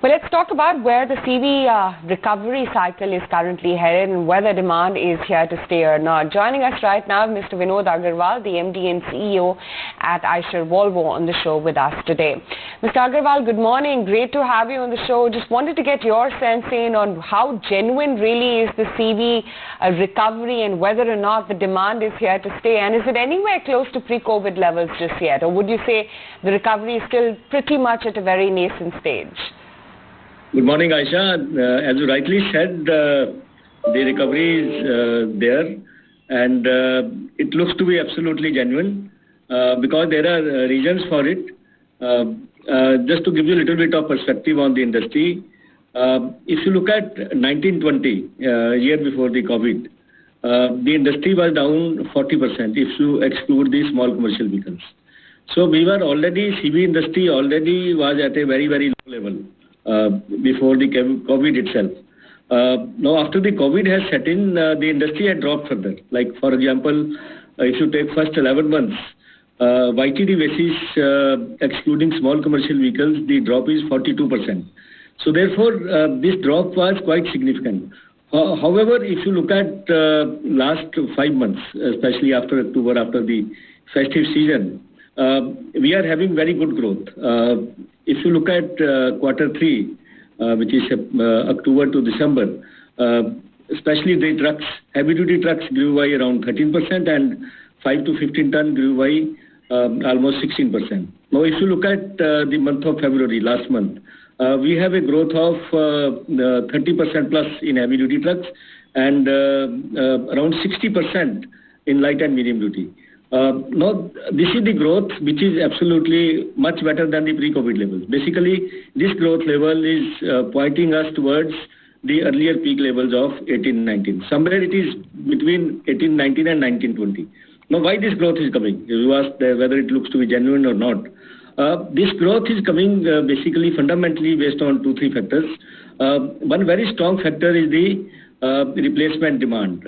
Well, let's talk about where the CV recovery cycle is currently headed and whether demand is here to stay or not. Joining us right now, Mr. Vinod Aggarwal, the MD and CEO at Eicher Volvo, on the show with us today. Mr. Aggarwal, good morning. Great to have you on the show. Just wanted to get your sense in on how genuine really is the CV recovery and whether or not the demand is here to stay. And is it anywhere close to pre-COVID levels just yet? Or would you say the recovery is still pretty much at a very nascent stage? Good morning, Aisha. As you rightly said, the recovery is there, and it looks to be absolutely genuine because there are reasons for it. Just to give you a little bit of perspective on the industry, if you look at 1920, year before the COVID, the industry was down 40% if you exclude the small commercial vehicles. So we were already, CV industry already was at a very, very low level. Before the COVID itself. Now, after the COVID has set in, the industry had dropped further. Like, for example, if you take first 11 months, YTD basis, excluding small commercial vehicles, the drop is 42%. So, therefore, this drop was quite significant. However, if you look at last 5 months, especially after October, after the festive season, we are having very good growth. If you look at quarter 3, which is October to December, especially the trucks, heavy-duty trucks grew by around 13% and 5 to 15 ton grew by almost 16%. Now, if you look at the month of February, last month, we have a growth of 30% plus in heavy-duty trucks and around 60% in light and medium duty. Now, this is the growth which is absolutely much better than the pre-COVID levels. Basically, this growth level is pointing us towards the earlier peak levels of 18-19. Somewhere it is between 18-19 and 19-20. Now, why this growth is coming? You asked whether it looks to be genuine or not. This growth is coming basically fundamentally based on 2-3 factors. One very strong factor is the replacement demand.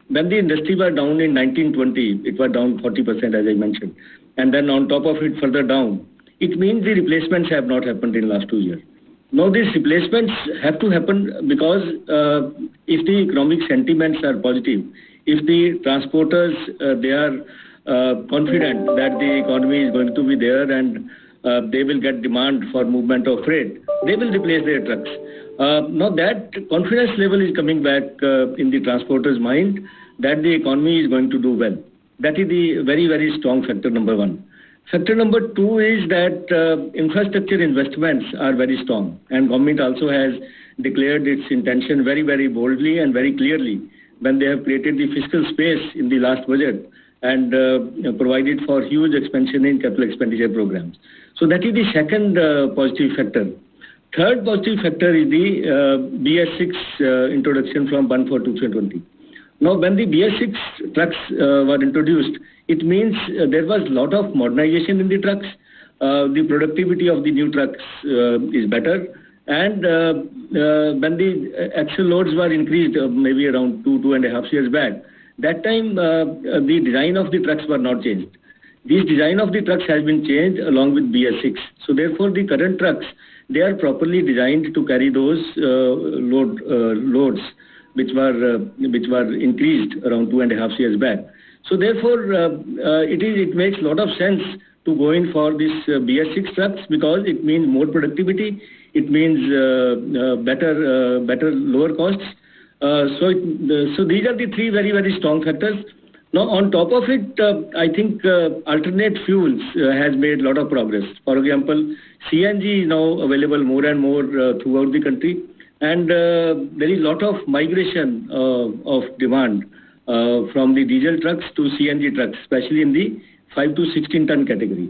When the industry was down in 1920, it was down 40%, as I mentioned. And then on top of it, further down, it means the replacements have not happened in the last 2 years. Now, these replacements have to happen because if the economic sentiments are positive, if the transporters, they are confident that the economy is going to be there and they will get demand for movement of freight, they will replace their trucks. Now that confidence level is coming back in the transporter's mind that the economy is going to do well. That is the very, very strong factor number 1. Factor number 2 is that infrastructure investments are very strong, and government also has declared its intention very, very boldly and very clearly when they have created the fiscal space in the last budget and provided for huge expansion in capital expenditure programs. So that is the second positive factor. Third positive factor is the BS6 introduction from 1/4/2020. Now, when the BS6 trucks were introduced, it means there was a lot of modernization in the trucks. The productivity of the new trucks is better. And when the axle loads were increased maybe around 2.5 years back, that time the design of the trucks were not changed. This design of the trucks has been changed along with BS6. So therefore, the current trucks, they are properly designed to carry those loads which were increased around 2.5 years back. So therefore, it makes a lot of sense to go in for this BS6 trucks because it means more productivity, it means better lower costs. So these are the 3 very, very strong factors. Now, on top of it, I think alternate fuels has made a lot of progress. For example, CNG is now available more and more throughout the country. And there is a lot of migration of demand from the diesel trucks to CNG trucks, especially in the 5 to 16 ton category.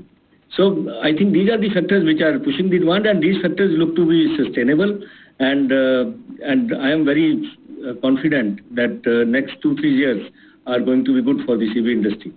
So I think these are the factors which are pushing the demand, and these factors look to be sustainable. And I am very confident that next 2-3 years are going to be good for the CV industry.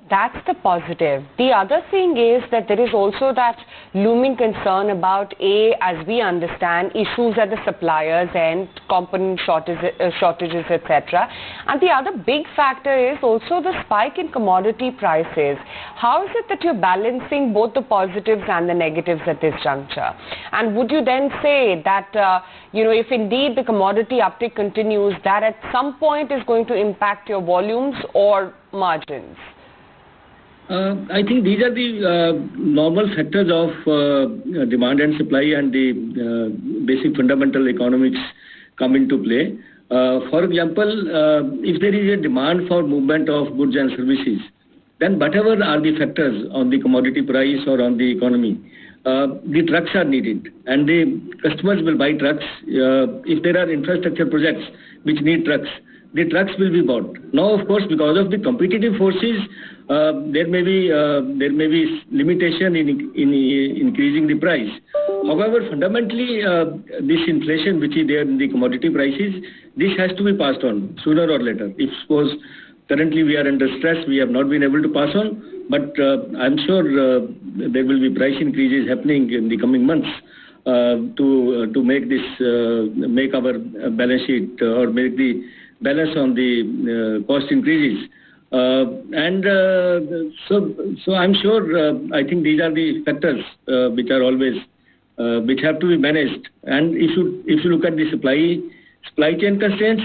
That's the positive. The other thing is that there is also that looming concern about, as we understand, issues at the suppliers and component shortages, etc. And the other big factor is also the spike in commodity prices. How is it that you're balancing both the positives and the negatives at this juncture? And would you then say that, if indeed the commodity uptick continues, that at some point is going to impact your volumes or margins? I think these are the normal factors of demand and supply, and the basic fundamental economics come into play. For example, if there is a demand for movement of goods and services, then whatever are the factors on the commodity price or on the economy, the trucks are needed, and the customers will buy trucks. If there are infrastructure projects which need trucks, the trucks will be bought. Now, of course, because of the competitive forces, there may be limitation in increasing the price. However, fundamentally, this inflation which is there in the commodity prices, this has to be passed on sooner or later. If suppose currently we are under stress, we have not been able to pass on, but I'm sure there will be price increases happening in the coming months to make this make our balance sheet or make the balance on the cost increases. So I'm sure, I think these are the factors which are always which have to be managed. And if you look at the supply chain constraints,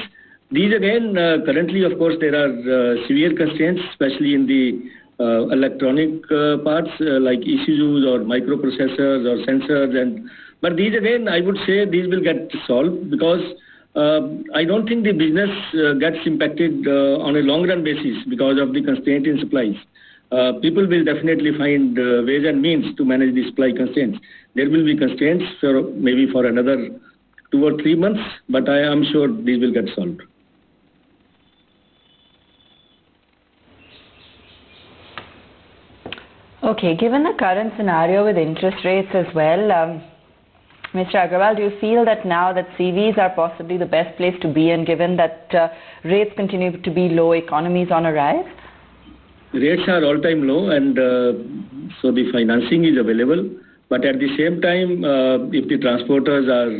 these again currently, of course, there are severe constraints, especially in the electronic parts like ECUs or microprocessors or sensors. But these again, I would say these will get solved, because I don't think the business gets impacted on a long run basis because of the constraint in supplies. People will definitely find ways and means to manage the supply constraints. There will be constraints maybe for another 2 or 3 months, but I am sure these will get solved. Okay, given the current scenario with interest rates as well, Mr. Aggarwal, do you feel that now that CVs are possibly the best place to be in, given that rates continue to be low, economies on a rise? Rates are all-time low, and so the financing is available. But at the same time, if the transporters are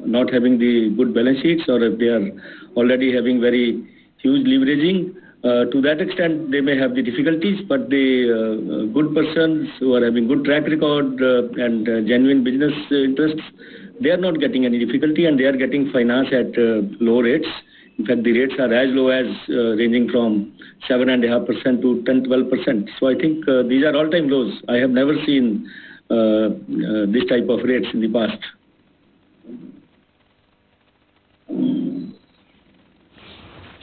not having the good balance sheets, or if they are already having very huge leveraging, to that extent they may have the difficulties. But the good persons who are having good track record and genuine business interests, they are not getting any difficulty, and they are getting finance at low rates. In fact, the rates are as low as ranging from 7.5% to 10-12%. So I think these are all-time lows. I have never seen this type of rates in the past.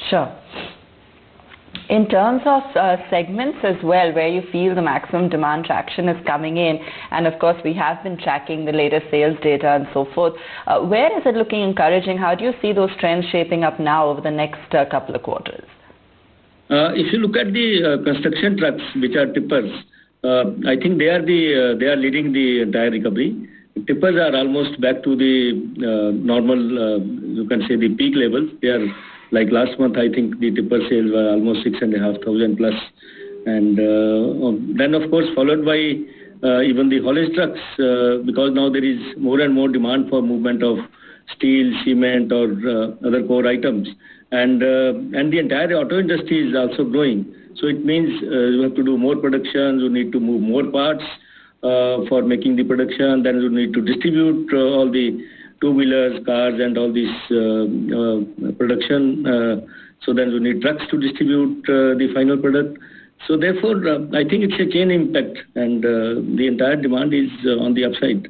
Sure. In terms of segments as well, where you feel the maximum demand traction is coming in, and of course we have been tracking the latest sales data and so forth, where is it looking encouraging? How do you see those trends shaping up now over the next couple of quarters? If you look at the construction trucks, which are tippers, I think they are leading the entire recovery. Tippers are almost back to the normal, you can say the peak levels. They are like last month, I think the tipper sales were almost 6,500 plus. And then of course followed by even the haulage trucks, because now there is more and more demand for movement of steel, cement or other core items. And the entire auto industry is also growing. So it means you have to do more production, you need to move more parts for making the production, then you need to distribute all the two-wheelers, cars and all this production. So then you need trucks to distribute the final product. So therefore, I think it's a chain impact, and the entire demand is on the upside.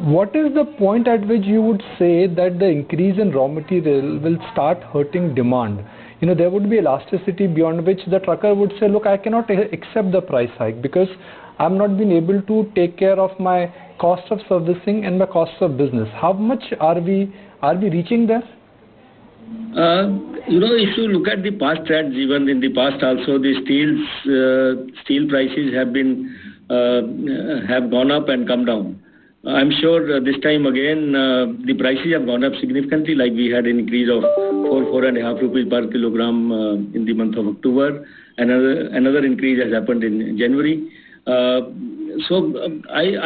What is the point at which you would say that the increase in raw material will start hurting demand? You know, there would be elasticity beyond which the trucker would say, look, I cannot accept the price hike because I'm not being able to take care of my cost of servicing and my cost of business. How much are we reaching there? If you look at the past trends, even in the past also, the steel prices have gone up and come down. I'm sure this time again the prices have gone up significantly, like we had an increase of 4.5 rupees per kilogram in the month of October. Another increase has happened in January. I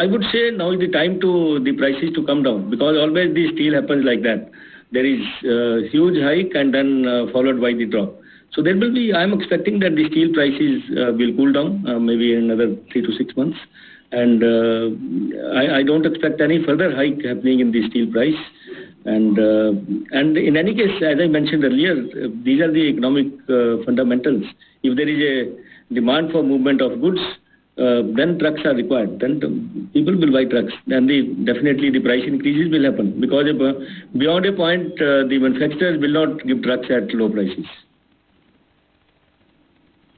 would say now is the time to the prices to come down, because always the steel happens like that. There is huge hike and then followed by the drop. So there will be, I'm expecting that the steel prices will cool down maybe in another 3 to 6 months. And I don't expect any further hike happening in the steel price. And in any case, as I mentioned earlier, these are the economic fundamentals. If there is a demand for movement of goods, then trucks are required. Then people will buy trucks. Then definitely the price increases will happen, because beyond a point, the manufacturers will not give trucks at low prices.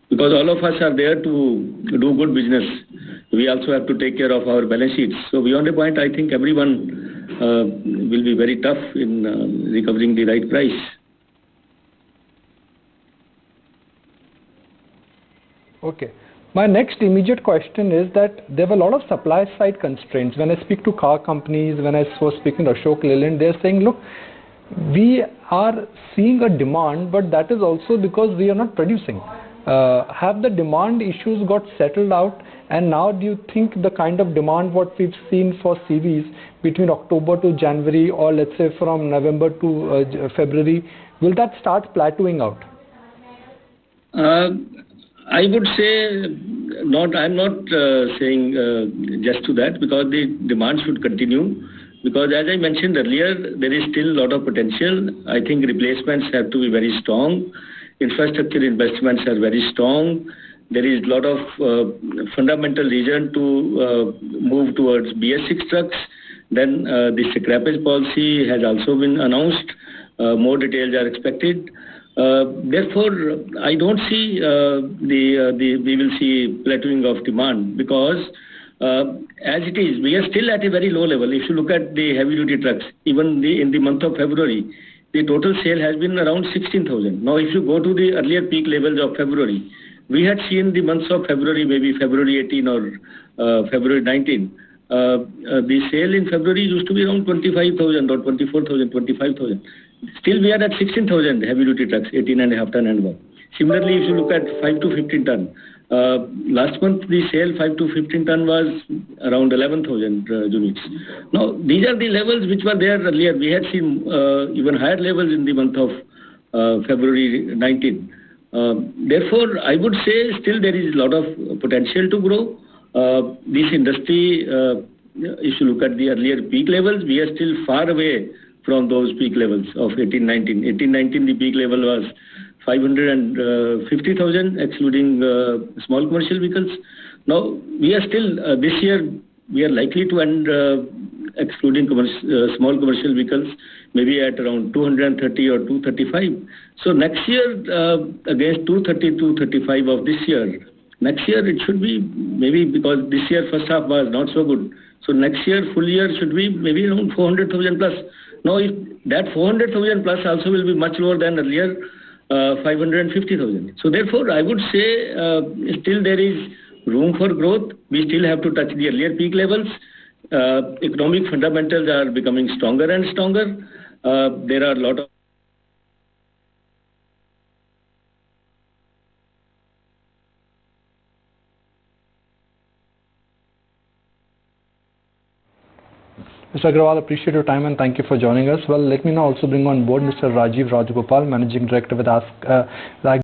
Because all of us are there to do good business. We also have to take care of our balance sheets. So beyond a point, I think everyone will be very tough in recovering the right price. Okay. My next immediate question is that there were a lot of supply side constraints. When I speak to car companies, when I was speaking to Ashok Leyland, they're saying, look, we are seeing a demand, but that is also because we are not producing. Have the demand issues got settled out, and now do you think the kind of demand what we've seen for CVs between October to January, or let's say from November to February, will that start plateauing out? I would say not. I'm not saying just to that, because the demand should continue. Because as I mentioned earlier, there is still a lot of potential. I think replacements have to be very strong. Infrastructure investments are very strong. There is a lot of fundamental reason to move towards BS6 trucks. Then the scrappage policy has also been announced. More details are expected. Therefore, I don't see we will see plateauing of demand, because as it is, we are still at a very low level. If you look at the heavy-duty trucks, even in the month of February, the total sale has been around 16,000. Now, if you go to the earlier peak levels of February, we had seen the months of February, maybe February 18 or February 19. The sale in February used to be around 25,000 or 24,000, 25,000. Still, we are at 16,000 heavy-duty trucks, 18.5 ton and above. Similarly, if you look at 5 to 15 ton, last month the sale 5 to 15 ton was around 11,000 units. Now, these are the levels which were there earlier. We had seen even higher levels in the month of February 19. Therefore, I would say still there is a lot of potential to grow. This industry, if you look at the earlier peak levels, we are still far away from those peak levels of 18-19. 18-19, the peak level was 550,000, excluding small commercial vehicles. Now, we are still, this year, we are likely to end, excluding small commercial vehicles, maybe at around 230 or 235. So next year, against 230, 235 of this year, next year it should be maybe, because this year first half was not so good. So next year, full year should be maybe around 400,000 plus. Now, if that 400,000 plus also will be much lower than earlier, 550,000. So therefore, I would say still there is room for growth. We still have to touch the earlier peak levels. Economic fundamentals are becoming stronger and stronger. There are a lot of Mr. Aggarwal, appreciate your time and thank you for joining us. Well, let me now also bring on board Mr. Rajiv Rajagopal, Managing Director with